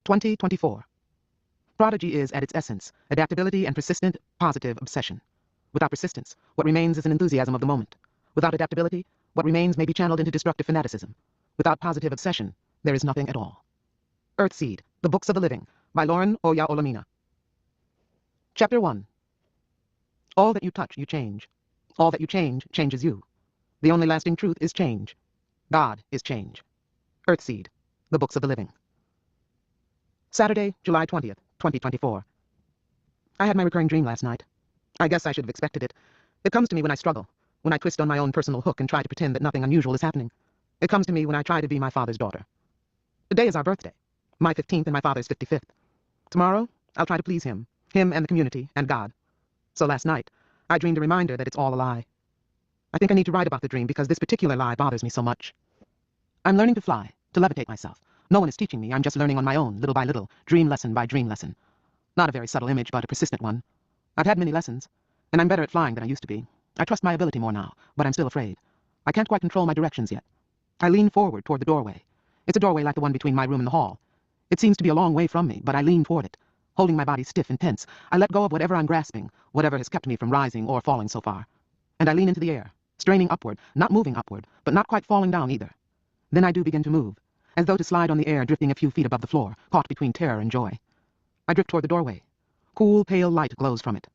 2024. Prodigy is, at its essence, adaptability and persistent, positive obsession. Without persistence, what remains is an enthusiasm of the moment. Without adaptability, what remains may be channeled into destructive fanaticism. Without positive obsession, there is nothing at all. Earthseed, The Books of the Living, by Lauren Oya Olamina. Chapter 1. All that you touch, you change. All that you change, changes you. The only lasting truth is change. God is change. Earthseed, The Books of the Living. Saturday, July 20th, 2024. I had my recurring dream last night. I guess I should have expected it. It comes to me when I struggle, when I twist on my own personal hook and try to pretend that nothing unusual is happening. It comes to me when I try to be my father's daughter. Today is our birthday, my 15th and my father's 55th. Tomorrow, I'll try to please him and the community, and God. So last night, I dreamed a reminder that it's all a lie. I think I need to write about the dream because this particular lie bothers me so much. I'm learning to fly, to levitate myself. No one is teaching me. I'm just learning on my own, little by little, dream lesson by dream lesson. Not a very subtle image, but a persistent one. I've had many lessons, and I'm better at flying than I used to be. I trust my ability more now, but I'm still afraid. I can't quite control my directions yet. I lean forward toward the doorway. It's a doorway like the one between my room and the hall. It seems to be a long way from me, but I lean toward it, holding my body stiff and tense. I let go of whatever I'm grasping, whatever has kept me from rising or falling so far. And I lean into the air, straining upward, not moving upward, but not quite falling down either. Then I do begin to move, as though to slide on the air, drifting a few feet above the floor, caught between terror and joy. I drift toward the doorway. Cool, pale light glows from it.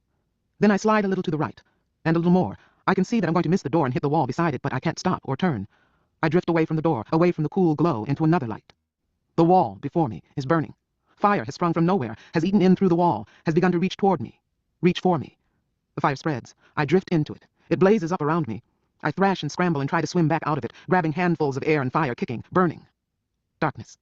Then I slide a little to the right, and a little more. I can see that I'm going to miss the door and hit the wall beside it, but I can't stop or turn. I drift away from the door, away from the cool glow, into another light. The wall before me is burning. Fire has sprung from nowhere, has eaten in through the wall, has begun to reach toward me, reach for me. The fire spreads. I drift into it. It blazes up around me. I thrash and scramble and try to swim back out of it, grabbing handfuls of air and fire, kicking, burning. Darkness.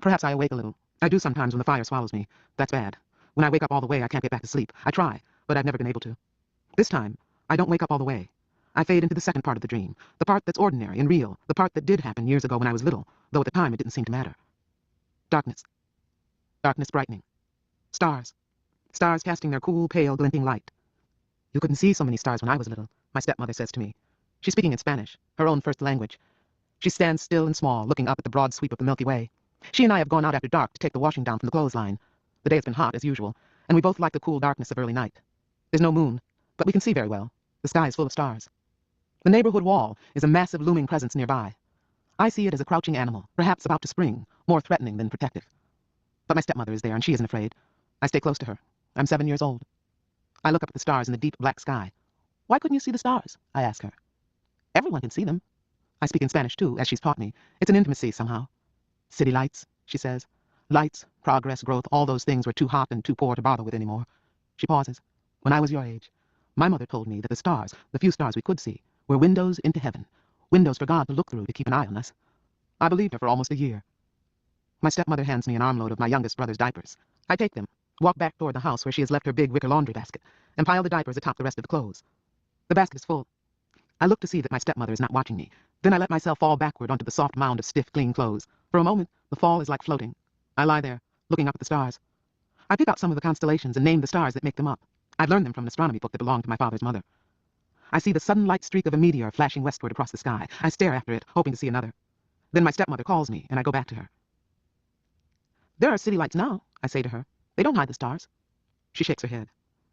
Perhaps I awake a little. I do sometimes when the fire swallows me. That's bad. When I wake up all the way, I can't get back to sleep. I try, but I've never been able to. This time, I don't wake up all the way. I fade into the second part of the dream, the part that's ordinary and real, the part that did happen years ago when I was little, though at the time it didn't seem to matter. Darkness. Darkness brightening. Stars. Stars casting their cool, pale, glinting light. You couldn't see so many stars when I was little, my stepmother says to me. She's speaking in Spanish, her own first language. She stands still and small, looking up at the broad sweep of the Milky Way. She and I have gone out after dark to take the washing down from the clothesline. The day has been hot, as usual, and we both like the cool darkness of early night. There's no moon, but we can see very well. The sky is full of stars. The neighborhood wall is a massive looming presence nearby. I see it as a crouching animal, perhaps about to spring, more threatening than protective. But my stepmother is there, and she isn't afraid. I stay close to her. I'm 7 years old. I look up at the stars in the deep black sky. Why couldn't you see the stars? I ask her. Everyone can see them. I speak in Spanish, too, as she's taught me. It's an intimacy, somehow. City lights, she says. Lights, progress, growth, all those things were too hot and too poor to bother with anymore. She pauses. When I was your age, my mother told me that the stars, the few stars we could see, were windows into heaven, windows for God to look through to keep an eye on us. I believed her for almost a year. My stepmother hands me an armload of my youngest brother's diapers. I take them, walk back toward the house where she has left her big wicker laundry basket, and pile the diapers atop the rest of the clothes. The basket is full. I look to see that my stepmother is not watching me. Then I let myself fall backward onto the soft mound of stiff, clean clothes. For a moment, the fall is like floating. I lie there, looking up at the stars. I pick out some of the constellations and name the stars that make them up. I've learned them from an astronomy book that belonged to my father's mother. I see the sudden light streak of a meteor flashing westward across the sky. I stare after it, hoping to see another. Then my stepmother calls me, and I go back to her. There are city lights now, I say to her. They don't hide the stars. She shakes her head.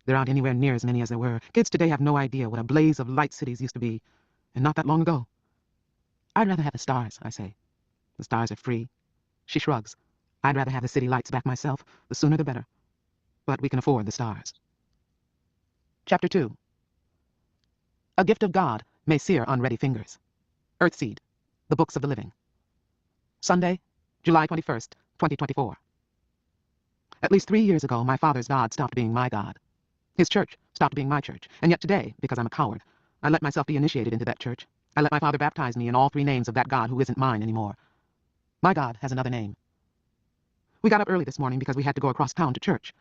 There aren't anywhere near as many as there were. Kids today have no idea what a blaze of light cities used to be, and not that long ago. I'd rather have the stars, I say. The stars are free. She shrugs. I'd rather have the city lights back myself. The sooner the better. But we can afford the stars. Chapter 2. A gift of God may sear unready fingers. Earthseed, The Books of the Living. Sunday, July 21st, 2024. At least 3 years ago, my father's God stopped being my God. His church stopped being my church, and yet today, because I'm a coward, I let myself be initiated into that church. I let my father baptize me in all 3 names of that God who isn't mine anymore. My God has another name. We got up early this morning because we had to go across town to church.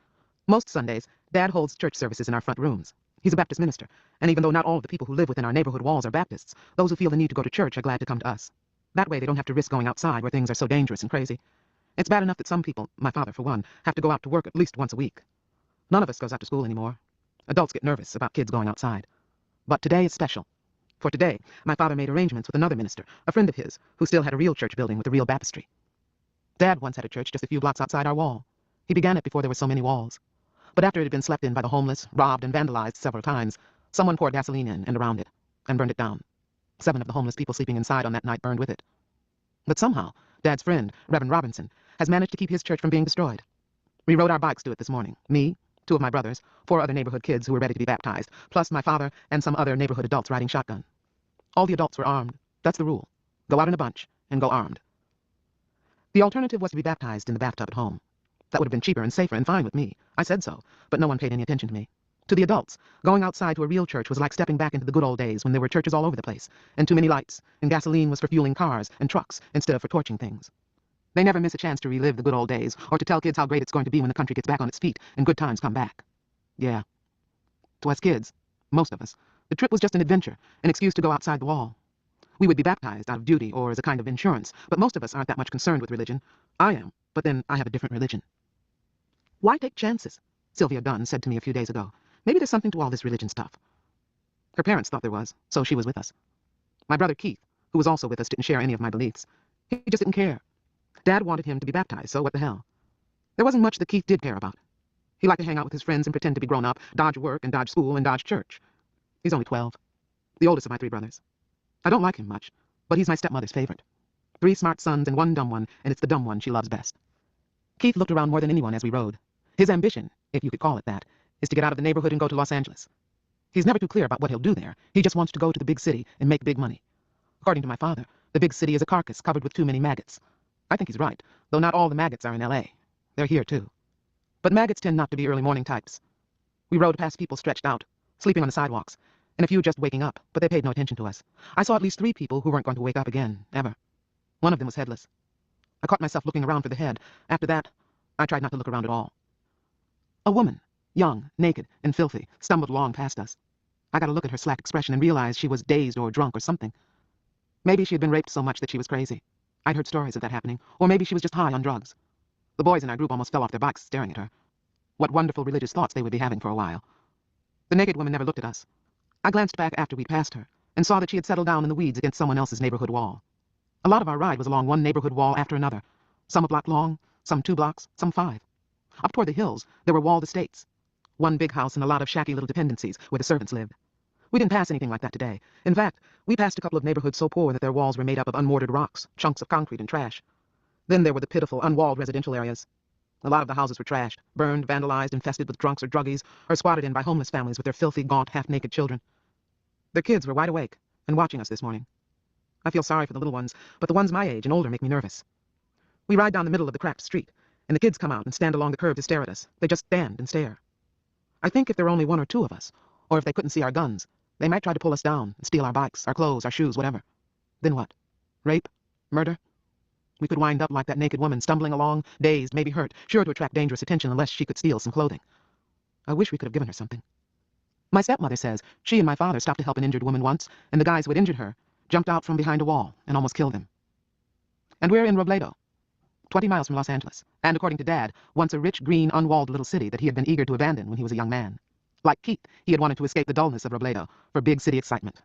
Most Sundays, Dad holds church services in our front rooms. He's a Baptist minister, and even though not all of the people who live within our neighborhood walls are Baptists, those who feel the need to go to church are glad to come to us. That way they don't have to risk going outside where things are so dangerous and crazy. It's bad enough that some people, my father for one, have to go out to work at least once a week. None of us goes out to school anymore. Adults get nervous about kids going outside. But today is special. For today, my father made arrangements with another minister, a friend of his, who still had a real church building with a real baptistry. Dad Dad once had a church just a few blocks outside our wall. He began it before there were so many walls. But after it had been slept in by the homeless, robbed, and vandalized several times, someone poured gasoline in and around it, and burned it down. 7 of the homeless people sleeping inside on that night burned with it. But somehow, Dad's friend, Reverend Robinson, has managed to keep his church from being destroyed. We rode our bikes to it this morning. Me, 2 of my brothers, 4 other neighborhood kids who were ready to be baptized, plus my father and some other neighborhood adults riding shotgun. All the adults were armed. That's the rule. Go out in a bunch and go armed. The alternative was to be baptized in the bathtub at home. That would have been cheaper and safer and fine with me. I said so, but no one paid any attention to me. To the adults, going outside to a real church was like stepping back into the good old days when there were churches all over the place, and too many lights, and gasoline was for fueling cars and trucks instead of for torching things. They never miss a chance to relive the good old days, or to tell kids how great it's going to be when the country gets back on its feet and good times come back. Yeah. To us kids, most of us, the trip was just an adventure, an excuse to go outside the wall. We would be baptized out of duty or as a kind of insurance, but most of us aren't that much concerned with religion. I am, but then I have a different religion. Why take chances? Sylvia Dunn said to me a few days ago. Maybe there's something to all this religion stuff. Her parents thought there was, so she was with us. My brother Keith, who was also with us, didn't share any of my beliefs. He just didn't care. Dad wanted him to be baptized, so what the hell? There wasn't much that Keith did care about. He liked to hang out with his friends and pretend to be grown up, dodge work and dodge school and dodge church. He's only 12. The oldest of my 3 brothers. I don't like him much, but he's my stepmother's favorite. 3 smart sons and 1 dumb one, and it's the dumb one she loves best. Keith looked around more than anyone as we rode. His ambition, if you could call it that, is to get out of the neighborhood and go to Los Angeles. He's never too clear about what he'll do there. He just wants to go to the big city and make big money. According to my father, the big city is a carcass covered with too many maggots. I think he's right, though not all the maggots are in L.A. They're here, too. But maggots tend not to be early morning types. We rode past people stretched out, sleeping on the sidewalks, and a few just waking up, but they paid no attention to us. I saw at least 3 people who weren't going to wake up again, ever. One of them was headless. I caught myself looking around for the head. After that, I tried not to look around at all. A woman, young, naked, and filthy, stumbled along past us. I got a look at her slack expression and realized she was dazed or drunk or something. Maybe she had been raped so much that she was crazy. I'd heard stories of that happening, or maybe she was just high on drugs. The boys in our group almost fell off their bikes staring at her. What wonderful religious thoughts they would be having for a while. The naked woman never looked at us. I glanced back after we'd passed her, and saw that she had settled down in the weeds against someone else's neighborhood wall. A lot of our ride was along one neighborhood wall after another, some a block long, some 2 blocks, some 5. Up toward the hills, there were walled estates. One big house and a lot of shacky little dependencies where the servants lived. We didn't pass anything like that today. In fact, we passed a couple of neighborhoods so poor that their walls were made up of unmortared rocks, chunks of concrete, and trash. Then there were the pitiful, unwalled residential areas. A lot of the houses were trashed, burned, vandalized, infested with drunks or druggies, or squatted in by homeless families with their filthy, gaunt, half-naked children. Their kids were wide awake and watching us this morning. I feel sorry for the little ones, but the ones my age and older make me nervous. We ride down the middle of the cracked street, and the kids come out and stand along the curb to stare at us. They just stand and stare. I think if there were only 1 or 2 of us, or if they couldn't see our guns, they might try to pull us down and steal our bikes, our clothes, our shoes, whatever. Then what? Rape? Murder? We could wind up like that naked woman, stumbling along, dazed, maybe hurt, sure to attract dangerous attention unless she could steal some clothing. I wish we could have given her something. My stepmother says she and my father stopped to help an injured woman once, and the guys who had injured her jumped out from behind a wall and almost killed him. And we're in Robledo, 20 miles from Los Angeles, and according to Dad, once a rich, green, unwalled little city that he had been eager to abandon when he was a young man. Like Keith, he had wanted to escape the dullness of Robledo for big city excitement.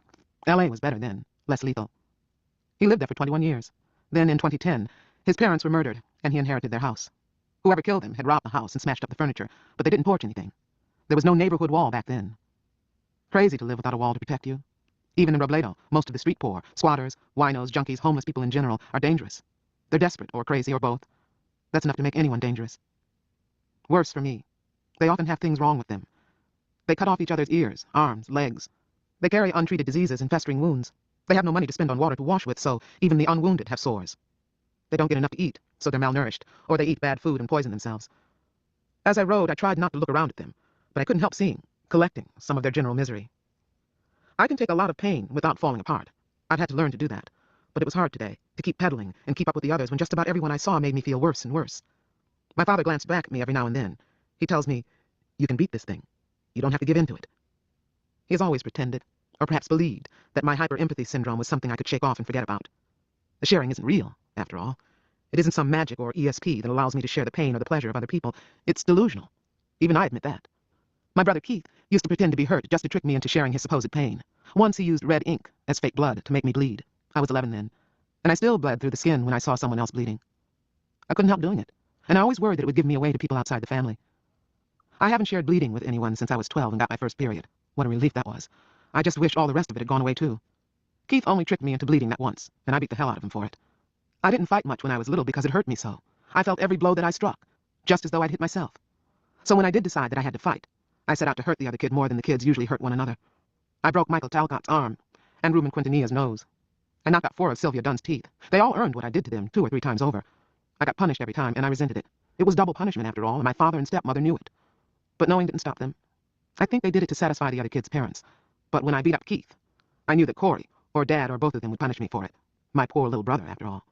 L.A. was better then, less lethal. He lived there for 21 years. Then, in 2010, his parents were murdered, and he inherited their house. Whoever killed him had robbed the house and smashed up the furniture, but they didn't torch anything. There was no neighborhood wall back then. Crazy to live without a wall to protect you. Even in Robledo, most of the street poor, squatters, winos, junkies, homeless people in general, are dangerous. They're desperate, or crazy, or both. That's enough to make anyone dangerous. Worse for me. They often have things wrong with them. They cut off each other's ears, arms, legs. They carry untreated diseases and festering wounds. They have no money to spend on water to wash with, so even the unwounded have sores. They don't get enough to eat, so they're malnourished, or they eat bad food and poison themselves. As I rode, I tried not to look around at them, but I couldn't help seeing, collecting, some of their general misery. I can take a lot of pain without falling apart. I've had to learn to do that. But it was hard today, to keep pedaling and keep up with the others when just about everyone I saw made me feel worse and worse. My father glanced back at me every now and then. He tells me, "You can beat this thing. You don't have to give in to it." He has always pretended, or perhaps believed, that my hyper-empathy syndrome was something I could shake off and forget about. The sharing isn't real, after all. It isn't some magic or ESP that allows me to share the pain or the pleasure of other people. It's delusional. Even I admit that. My brother Keith used to pretend to be hurt just to trick me into sharing his supposed pain. Once he used red ink as fake blood to make me bleed. I was 11 then, and I still bled through the skin when I saw someone else bleeding. I couldn't help doing it, and I always worried that it would give me away to people outside the family. I haven't shared bleeding with anyone since I was 12 and got my first period. What a relief that was. I just wish all the rest of it had gone away too. Keith only tricked me into bleeding that once, and I beat the hell out of him for it. I didn't fight much when I was little because it hurt me so. I felt every blow that I struck, just as though I'd hit myself. So when I did decide that I had to fight, I set out to hurt the other kid more than the kids usually hurt one another. I broke Michael Talcott's arm and Ruben Quintanilla's nose. I knocked out 4 of Sylvia Dunn's teeth. They all earned what I did to them 2 or 3 times over. I got punished every time, and I resented it. It was double punishment after all, and my father and stepmother knew it. But knowing didn't stop them. I think they did it to satisfy the other kids' parents. But when I beat up Keith, I knew that Corey, or Dad, or both of them would punish me for it. My poor little brother, after all.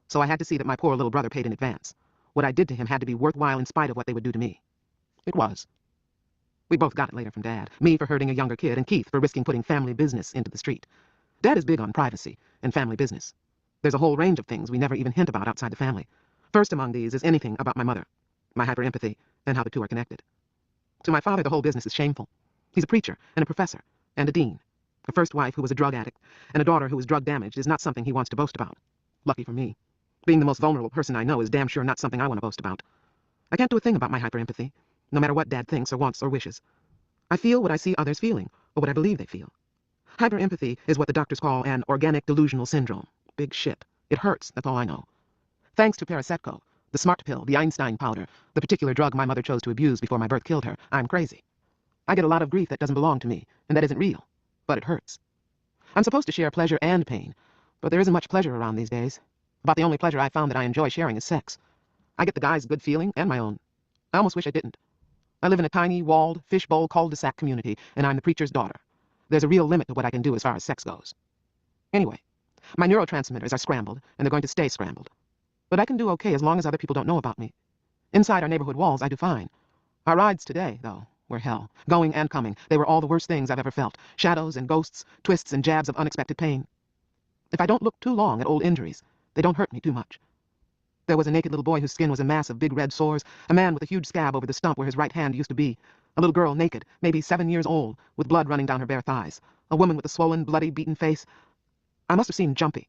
So I had to see that my poor little brother paid in advance. What I did to him had to be worthwhile in spite of what they would do to me. It was. We both got it later from Dad. Me for hurting a younger kid, and Keith for risking putting family business into the street. Dad is big on privacy and family business. There's a whole range of things we never even hint about outside the family. First among these is anything about my mother, my hyperempathy, and how the two are connected. To my father, the whole business is shameful. He's a preacher and a professor and a dean. A first wife who was a drug addict and a daughter who was drug damaged is not something he wants to boast about. Lucky for me. Being the most vulnerable person I know is damn sure not something I want to boast about. I can't do a thing about my hyperempathy, no matter what Dad thinks or wants or wishes. I feel what I see others feeling, or what I believe they feel. Hyperempathy is what the doctors call an organic delusional syndrome. Big shit. It hurts, that's all I know. Thanks to Paracetamol, the smart pill, the Einstein powder, the particular drug my mother chose to abuse before my birth killed her, I'm crazy. I get a lot of grief that doesn't belong to me, and that isn't real. But it hurts. I'm supposed to share pleasure and pain, but there isn't much pleasure around these days. About the only pleasure I've found that I enjoy sharing is sex. I get the guy's good feeling and my own. I almost wish I didn't. I live in a tiny, walled, fishbowl cul-de-sac community, and I'm the preacher's daughter. There's a real limit to what I can do as far as sex goes. Anyway, my neurotransmitters are scrambled, and they're going to stay scrambled. But I can do okay as long as other people don't know about me. Inside our neighborhood walls, I do fine. Our rides today, though, were hell. Going and coming, they were all the worst things I've ever felt. Shadows and ghosts, twists and jabs of unexpected pain. If I don't look too long at old injuries, they don't hurt me too much. There was a naked little boy whose skin was a mass of big red sores, a man with a huge scab over the stump where his right hand used to be, a little girl naked, maybe 7 years old, with blood running down her bare thighs, a woman with a swollen, bloody, beaten face. I must have seemed jumpy.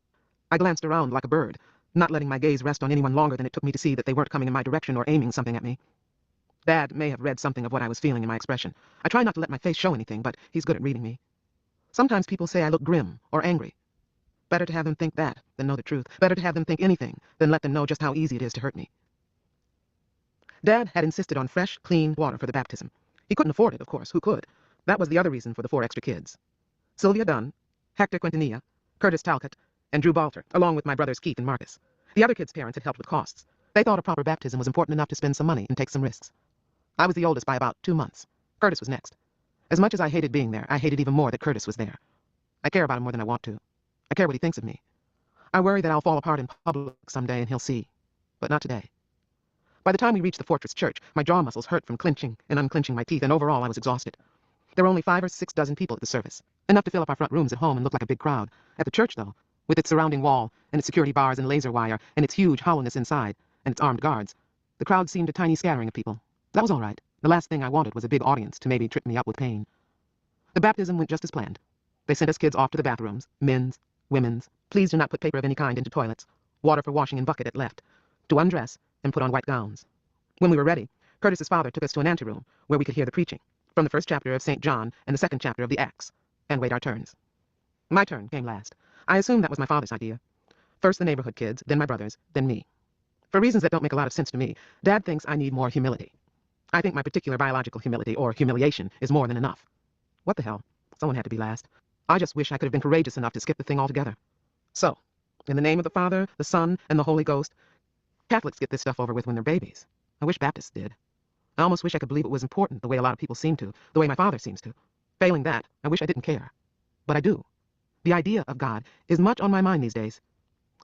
I glanced around like a bird, not letting my gaze rest on anyone longer than it took me to see that they weren't coming in my direction or aiming something at me. Dad may have read something of what I was feeling in my expression. I try not to let my face show anything, but he's good at reading me. Sometimes people say I look grim or angry. Better to have them think that than know the truth. Better to have them think anything than let them know just how easy it is to hurt me. Dad had insisted on fresh, clean water for the baptism. He couldn't afford it, of course. Who could? That was the other reason for the 4 extra kids. Sylvia Dunn, Hector Quintanilla, Curtis Talcott, and Drew Balter, along with my brothers Keith and Marcus. The other kids' parents had helped with costs. They thought a proper baptism was important enough to spend some money and take some risks. I was the oldest by about 2 months. Curtis was next. As much as I hated being there, I hated even more that Curtis was there. I care about him more than I want to. I care what he thinks of me. I worry that I'll fall apart in public someday and he'll see. But not today. By the time we reached the Fortress Church, my jaw muscles hurt from clenching and unclenching my teeth, and overall I was exhausted. There were only 5 or 6 dozen people at the service, enough to fill up our front rooms at home and look like a big crowd. At the church, though, with its surrounding wall, and its security bars and laser wire, and its huge hollowness inside, and its armed guards, the crowd seemed a tiny scattering of people. That was all right. The last thing I wanted was a big audience to maybe trip me up with pain. The baptism went just as planned. They sent us kids off to the bathrooms, men's, women's. Please do not put paper of any kind into toilets. Water for washing in bucket at left. To undress and put on white gowns. When we were ready, Curtis's father took us to an anteroom where we could hear the preaching, from the first chapter of St. John and the 2nd chapter of the Acts, and wait our turns. My turn came last. I assumed that was my father's idea. First the neighborhood kids, then my brothers, then me. For reasons that don't make a lot of sense to me, Dad thinks I need more humility. I think my particular biological humility, or humiliation, is more than enough. What the hell? Someone had to be last. I just wish I could have been courageous enough to skip the thing altogether. So, in the name of the Father, the Son, and the Holy Ghost, Catholics get this stuff over with when they're babies. I wish Baptists did. I almost wish I could believe it was important the way a lot of people seem to, the way my father seems to. Failing that, I wish I didn't care. But I do. The idea of God is much on my mind these days.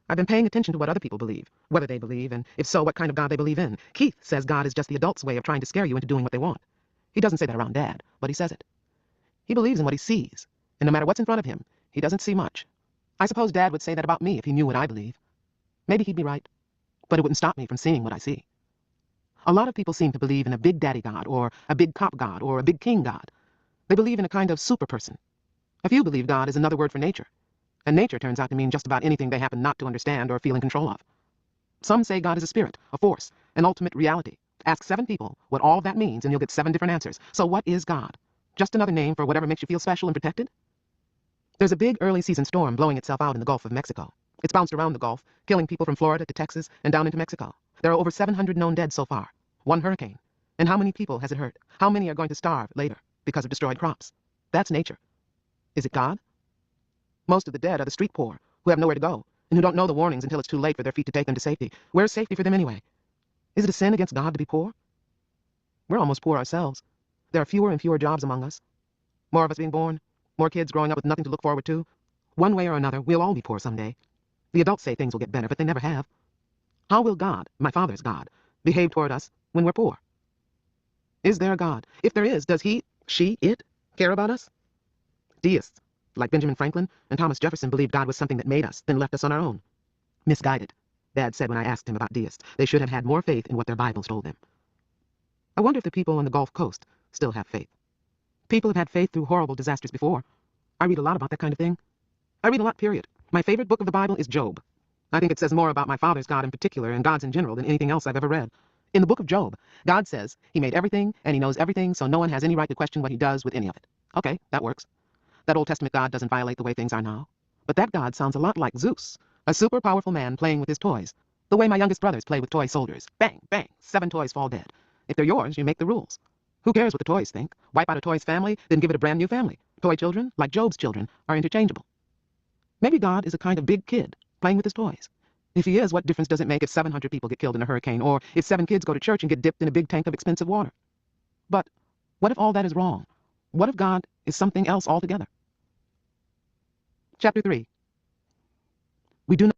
I've been paying attention to what other people believe, whether they believe, and if so, what kind of God they believe in. Keith says God is just the adult's way of trying to scare you into doing what they want. He doesn't say that around Dad, but he says it. He believes in what he sees, and no matter what's in front of him, he doesn't see much. I suppose Dad would say that about me if he knew what I believe. Maybe he'd be right, but it wouldn't stop me from seeing what I see. A lot of people seem to believe in a big daddy God, or a big cop God, or a big king God. They believe in a kind of super person. A few believe God is another word for nature, and nature turns out to mean just about anything they happen not to understand or feel in control of. Some say God is a spirit, a force, an ultimate reality. Ask 7 people what all that means and you'll get 7 different answers. So what is God? Just another name for whatever makes you feel special and protected? There's a big early season storm blowing itself out in the Gulf of Mexico. It's bounced around the Gulf, killing people from Florida to Texas and down into Mexico. There are over 700 known dead so far. 1 hurricane. And how many people has it hurt? How many are going to starve later because of destroyed crops? That's nature. Is it God? Most of the dead are the street poor, who have nowhere to go, and who don't know the warnings until it's too late for their feet to take them to safety. Where's safety for them anyway? Is it a sin against God to be poor? We're almost poor ourselves. There are fewer and fewer jobs among us. More of us being born, more kids growing up with nothing to look forward to. One way or another, we'll all be poor someday. The adults say things will get better, but they never have. How will God, my Father's God, behave toward us when we're poor? Is there a God? If there is, does he, she, it care about us? Deists, like Benjamin Franklin and Thomas Jefferson, believed God was something that made us, then left us on our own. Misguided, Dad said when I asked him about deists. They should have had more faith in what their Bibles told them. I wonder if the people on the Gulf Coast still have faith. People have had faith through horrible disasters before. I read a lot about that kind of thing. I read a lot, period. My favorite book of the Bible is Job. I think it says more about my father's God in particular and gods in general than anything else I've ever read. In the book of Job, God says he made everything and he knows everything, so no one has any right to question what he does with any of it. Okay, that works. That Old Testament God doesn't violate the way things are now. But that God sounds a lot like Zeus, a super powerful man playing with his toys. The way my youngest brothers play with toy soldiers. Bang, bang, 7 toys fall dead. If they're yours, you make the rules. Who cares what the toys think? Wipe out a toy's family, then give it a brand new family. Toy children, like Job's children, are interchangeable. Maybe God is a kind of big kid playing with his toys. If he is, what difference does it make if 700 people get killed in a hurricane, or if 7 kids go to church and get dipped in a big tank of expensive water? But what if all that is wrong? What if God is something else altogether? Chapter 3. We do not